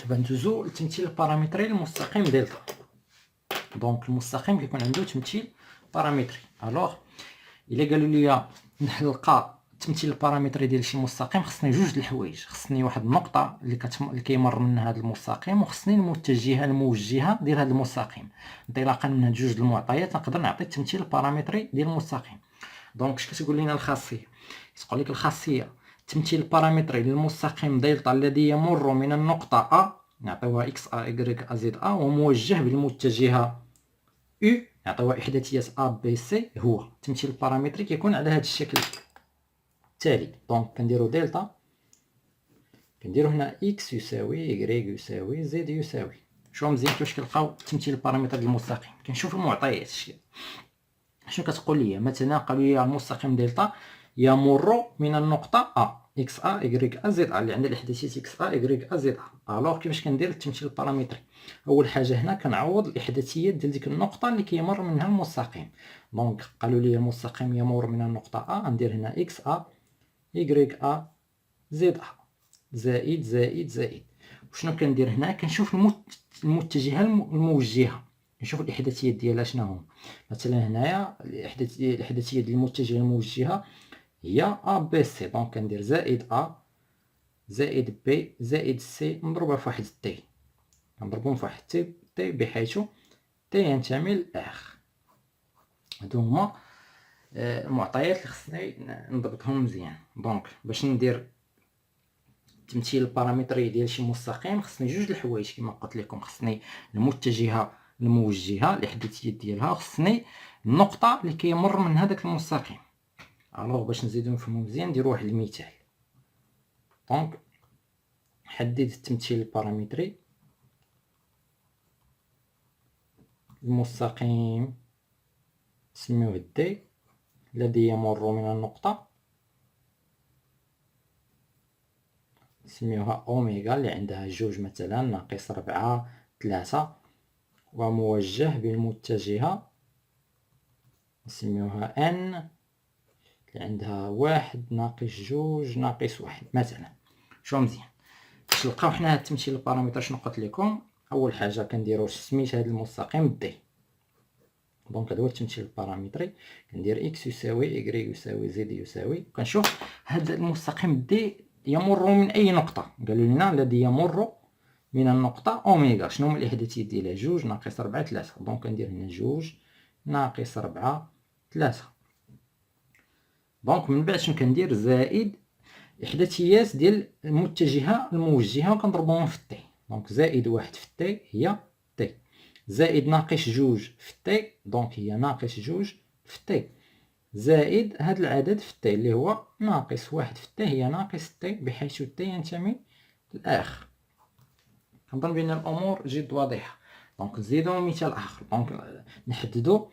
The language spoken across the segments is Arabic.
دابا ندوزو لتمثيل البارامتري للمستقيم دلتا. دونك المستقيم كيكون عنده تمثيل بارامتري. الوغ الا قالوا لي نلقى التمثيل البارامتري ديال شي مستقيم، خصني جوج د الحوايج. خصني واحد النقطه اللي كيمر منها هذا المستقيم، وخصني الموجهه ديال هذا المستقيم. انطلاقا من هاد جوج د المعطيات نقدر نعطي التمثيل البارامتري ديال المستقيم. دونك اش كتقول لنا الخاصيه؟ كتقول لك الخاصيه التمثيل البارامتري للمستقيم دلتا الذي يمر من النقطه ا، نعطيوها اكس ا y ا زد ا، وموجه بالمتجهه او، نعطيوها احداثيات ا بي سي، هو التمثيل البارامتري كيكون على هذا الشكل التالي. دونك كنديرو دلتا، كنديرو هنا اكس يساوي y يساوي زد يساوي. شوف مزيان كيفاش كنلقاو التمثيل البارامتري ديال المستقيم. كنشوف المعطيات شنو كتقول لي. مثلا قالوا لي المستقيم دلتا يمر من النقطه ا اكس ا y ا زد ا اللي عندها الاحداثيات اكس ا y ا زد ا. الوغ كيفاش كندير التمثيل البارامتري؟ اول حاجه هنا كنعوض الاحداثيات ديال ديك النقطه اللي كيمر منها المستقيم. دونك قالوا لي المستقيم يمر من النقطه ا، غندير هنا اكس ا y ا زد ا زائد زائد زائد. وشنو كندير هنا؟ كنشوف المتجهه الموجهه، نشوف الاحداثيات ديالها شنو هما. مثلا هنايا الاحداثيه ديال المتجهه الموجهه هي ا بي سي. دونك كندير زائد ا زائد بي زائد سي مضروبه في واحد تي، كنضربهم في واحد تي بحيث تي ينتمي لاخ. هادو هما المعطيات اللي خصني نضبطهم مزيان. دونك باش ندير التمثيل البارامتري ديال شي مستقيم خصني جوج د الحوايج كما قلت لكم. خصني المتجهه الموجهه الاحداثيات ديالها، خصني النقطه اللي كيمر من هذاك المستقيم. الوغ باش نزيدو نفهمو مزيان نديرو واحد المثال. دونك نحدد التمثيل البارامتري المستقيم نسميوه دي الذي يمر من النقطه، نسميوها اوميغا اللي عندها جوج مثلا ناقص 4 3، وموجه بالمتجهه نسميوها ان اللي عندها 1 ناقص 2 ناقص 1 مثلا. شوف مزيان باش نلقاو حنا هاد التمثيل البارامتر شنو قلت لكم. اول حاجه كنديرو سميت هاد المستقيم دي. دونك هذا هو التمثيل البارامتري. كندير اكس يساوي y يساوي زد يساوي. كنشوف هاد المستقيم دي يمر من اي نقطه. قالوا لنا الذي يمر من النقطه اوميغا. شنو هما الاحداثيات ديالها؟ 2 ناقص 4 3. دونك كندير هنا 2 ناقص 4 3. دونك من بعد شنو كندير؟ زائد احداثيات ديال المتجهه الموجهه وكنضربهم في تي. دونك زائد 1 في تي هي تي، زائد ناقص 2 في تي دونك هي ناقص 2 في تي، زائد هذا العدد في تي اللي هو ناقص 1 في تي هي ناقص تي، بحيث تي ينتمي للاخر. كنظن بان الامور جد واضحه. دونك نزيدو مثال اخر. دونك نحددو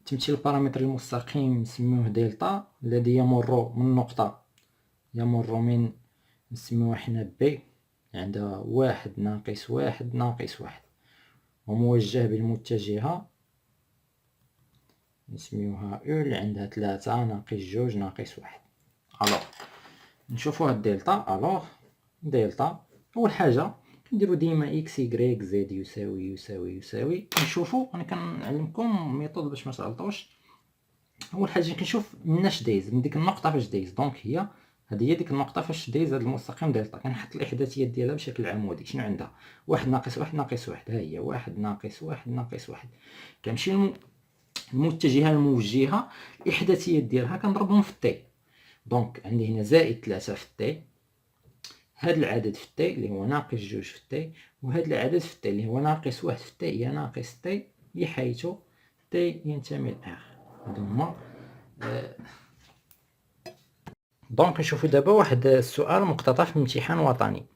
تمثيل البارامتر المستقيم نسميوه دلتا الذي يمر من نقطة يمر من نسميوه حنا بي عندها 1 ناقص 1 ناقص 1، وموجه بالمتجهة نسميوها او اللي عندها 3 ناقص 2 ناقص 1. الوغ نشوفو هاد دلتا. الوغ دلتا اول حاجة كنديرو ديما اكس y زد يساوي يساوي يساوي. نشوفو انا كنعلمكم ميثود باش ما تغلطوش. اول حاجه كنشوف مناش دايز، من ديك النقطه فاش دايز. دونك هي هذه هي ديك النقطه فاش دايز هذا المستقيم دلتا. كنحط الاحداثيات ديالها بشكل عمودي. شنو عندها؟ 1 ناقص 1 ناقص 1. ها هي 1 ناقص 1 ناقص 1. كنمشي المتجهه الموجهه الاحداثيات ديالها كنضربهم في تي. دونك عندي هنا زائد 3 في تي، هذا العدد في تي اللي هو ناقص 2 في تي، وهذا العدد في تي اللي هو ناقص 1 في تي هي ناقص تي، بحيث تي ينتمي لآخر. هادو هما. دونك نشوفو دابا واحد السؤال مقتطف من امتحان وطني.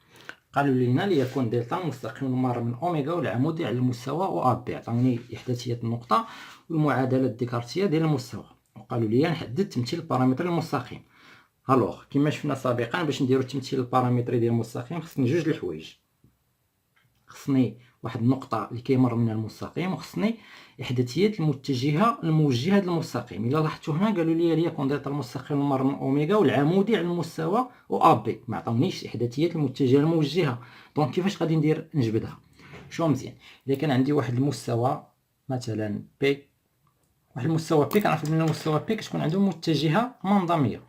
قالوا لنا ليكون دلتا مستقيم المار من اوميغا والعمودي على المستوى و ا بي. عطاوني احداثيات النقطه والمعادله الديكارتيه ديال المستوى، وقالوا لي نحدد تمثيل البارامتر المستقيم. الوغ كما شفنا سابقا باش نديرو التمثيل البارامتري ديال المستقيم خصني جوج د الحوايج. خصني واحد النقطة اللي كيمر منها المستقيم، وخصني إحداثيات الموجهة هذا المستقيم. إلا لاحظتوا هنا قالوا لي كون دلتا المستقيم المار من أوميغا والعمودي على المستوى أو بي، ما عطاونيش إحداثيات المتجهة الموجهة. دونك كيفاش غادي ندير نجبدها؟ شوف مزيان، إلا كان عندي واحد المستوى مثلا بي، واحد المستوى بي كنعرف بلي المستوى بي كتكون عنده متجهة منظمية.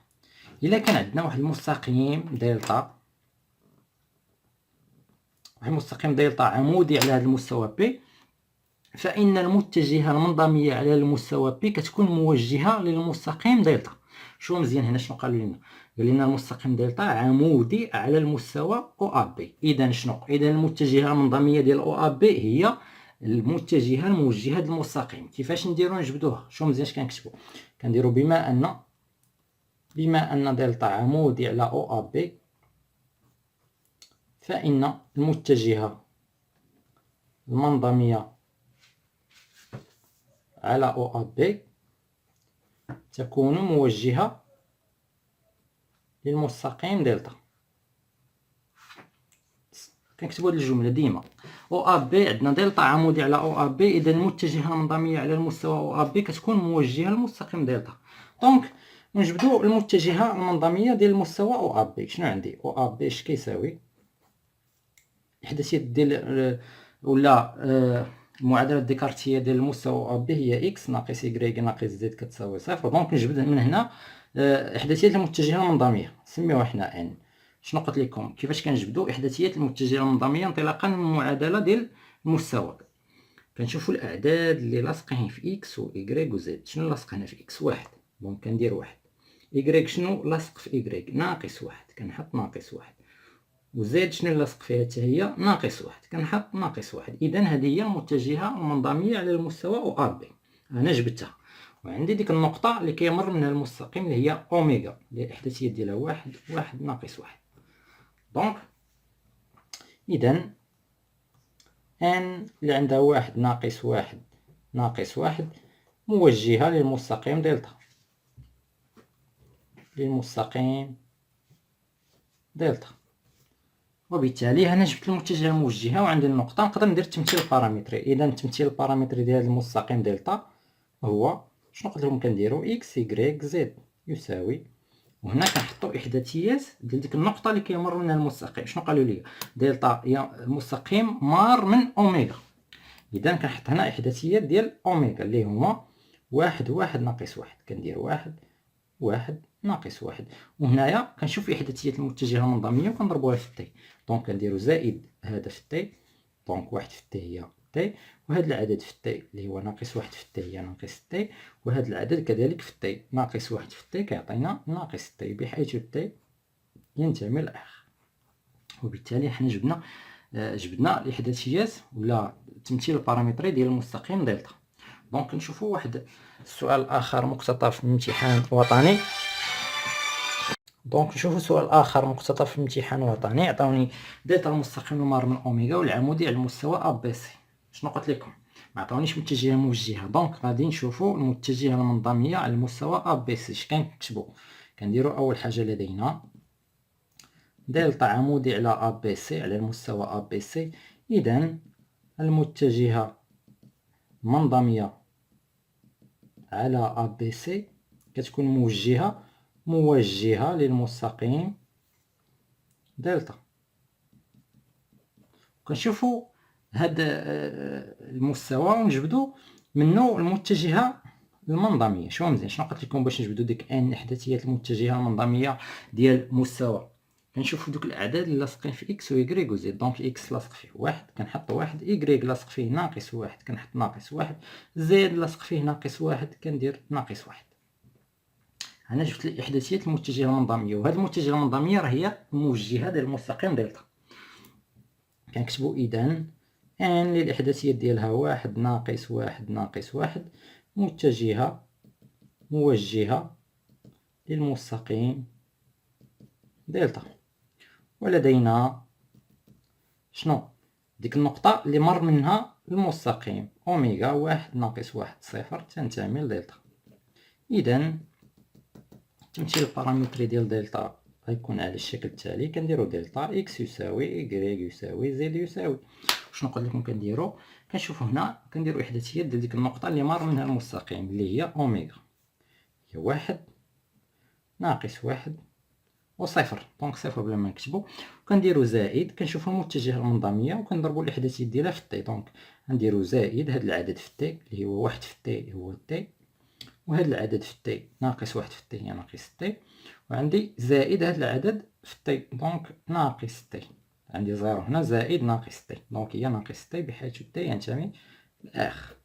إلا كان عندنا واحد المستقيم دلتا، واحد المستقيم دلتا عمودي على هذا المستوى بي، فإن المتجهة المنظمية على المستوى بي كتكون موجهة للمستقيم دلتا. شوف مزيان هنا شنو قال لنا؟ قال لنا المستقيم دلتا عمودي على المستوى او بي. اذا شنو؟ اذا المتجهة المنظمية ديال او بي هي المتجهة الموجهة للمستقيم. كيفاش نديرو نجبدوها؟ شوف مزيان اش كنكتبو. كنديرو بما ان دلتا عمودي على او بي، فإن المتجهة المنظمية على او بي تكون موجهة للمستقيم دلتا. كنكتبوا هذه الجملة ديما. او بي عندنا دلتا عمودي على او بي، اذا المتجهة المنظمية على المستوى او بي كتكون موجهة للمستقيم دلتا. دونك نجبدوا المتجهة المنظمية ديال المستوى او بي. شنو عندي؟ او بي اش كيساوي احداثيات ديال ولا المعادله الديكارتيه ديال المستوى ا بي هي اكس ناقص y ناقص زد كتساوي صفر. دونك نجبد من هنا احداثيات المتجهه المنظميه، نسميوها حنا ان. شنو قلت لكم كيفاش كنجبدوا احداثيات المتجهه المنظميه انطلاقا من المعادله ديال المستوى؟ كنشوفوا الاعداد اللي لاصقين في اكس و y و زد. شنو لاصق هنا في اكس؟ واحد، دونك كندير واحد. y شنو لاصق في y؟ ناقص واحد، كنحط ناقص واحد. وزيد شنو لاصق فيها حتى هي؟ ناقص واحد، كنحط ناقص واحد. اذا هذه هي المتجهه المنظميه على المستوى او بي. انا جبدتها، وعندي ديك النقطه اللي كيمر منها المستقيم اللي هي اوميغا، اللي الاحداثيات ديالها واحد واحد ناقص واحد. دونك اذا ان اللي عندها واحد ناقص واحد ناقص واحد موجهه للمستقيم دلتا، وبالتالي انا جبت المتجهه الموجهه وعندي النقطه. نقدر ندير التمثيل البارامتري. اذا التمثيل البارامتري ديال المستقيم دلتا هو شنو قلت لكم؟ كنديروا اكس y زد يساوي، وهنا كنحطوا احداثيات ديال ديك النقطه اللي كيمر منها المستقيم. شنو قالوا لي؟ دلتا هي المستقيم مار من اوميغا. اذا كنحط هنا احداثيات ديال اوميغا اللي هما واحد واحد ناقص واحد. كندير واحد واحد ناقص واحد، وهنايا كنشوف احداثيات المتجهه المنظميه وكنضربوها في تي. دونك كنديرو زائد هذا في تي، دونك واحد في تي هي تي، وهذا العدد في تي اللي هو ناقص واحد في تي هي ناقص تي، وهذا العدد كذلك في تي ناقص واحد في تي كيعطينا ناقص تي، بحيث تي ينتمي للاخر. وبالتالي حنا جبدنا الاحداثيات ولا التمثيل البارامتري ديال المستقيم دلتا. دونك نشوفوا واحد السؤال اخر مقتطف من امتحان وطني. دونك نشوفوا سؤال اخر مقتطف من امتحان وطني. عطاوني دلتا المستقيم المار من اوميغا والعمودي على المستوى ا بي سي. شنو قلت لكم؟ ما عطاونيش متجهه موجهه. دونك غادي نشوفوا المتجهه المنظميه على المستوى ا بي سي. اش كنكتبوا؟ كنديروا اول حاجه لدينا دلتا عمودي على ا بي سي على المستوى ا بي سي. اذا المتجهه منظميه على ا بي سي كتكون موجهه للمستقيم دلتا. كنشوفوا هذا المستوى ونجبدوا منه المتجهه المنظميه. شوفوا مزيان شنو قلت لكم باش نجبدوا ديك ان احداثيات المتجهه المنظميه ديال مستوى. كنشوفوا دوك الاعداد اللي لاصقين في اكس و y و زد. دونك اكس لاصق فيه واحد كنحط واحد، y لاصق فيه ناقص واحد كنحط ناقص واحد، زد لاصق فيه ناقص واحد كندير ناقص واحد. انا جبت الاحداثيات المتجهه المنظميه، وهذه المتجهه المنظميه راه هي الموجهه ديال المستقيم دلتا. كنكتبوا اذا ان للاحداثيات ديالها واحد ناقص واحد ناقص واحد موجهه للمستقيم دلتا. ولدينا شنو؟ ديك النقطه اللي مر منها المستقيم اوميغا واحد ناقص واحد صفر تنتمي لدلتا. اذا التمثيل البارامتري ديال دلتا غيكون على الشكل التالي. كنديرو دلتا اكس يساوي إكغيك يساوي زد يساوي. شنو قلت لكم كنديرو؟ كنشوفو هنا كنديرو إحداثيات ديال ديك النقطة اللي مار منها المستقيم اللي هي أوميغا، هي واحد ناقص واحد وصفر، دونك صفر بلا ما نكتبو. كنديرو زائد، كنشوفو المتجه المنظمية وكنضربو الإحداثيات ديالها في تي، دونك غنديرو زائد هاد العدد في تي اللي هو واحد في تي هو تي، وهاد العدد في تي ناقص واحد في تي هي ناقص تي، وعندي زائد هاد العدد في تي دونك ناقص تي. عندي زيرو هنا زائد ناقص تي، دونك هي ناقص تي بحيث تي ينتمي لآخر.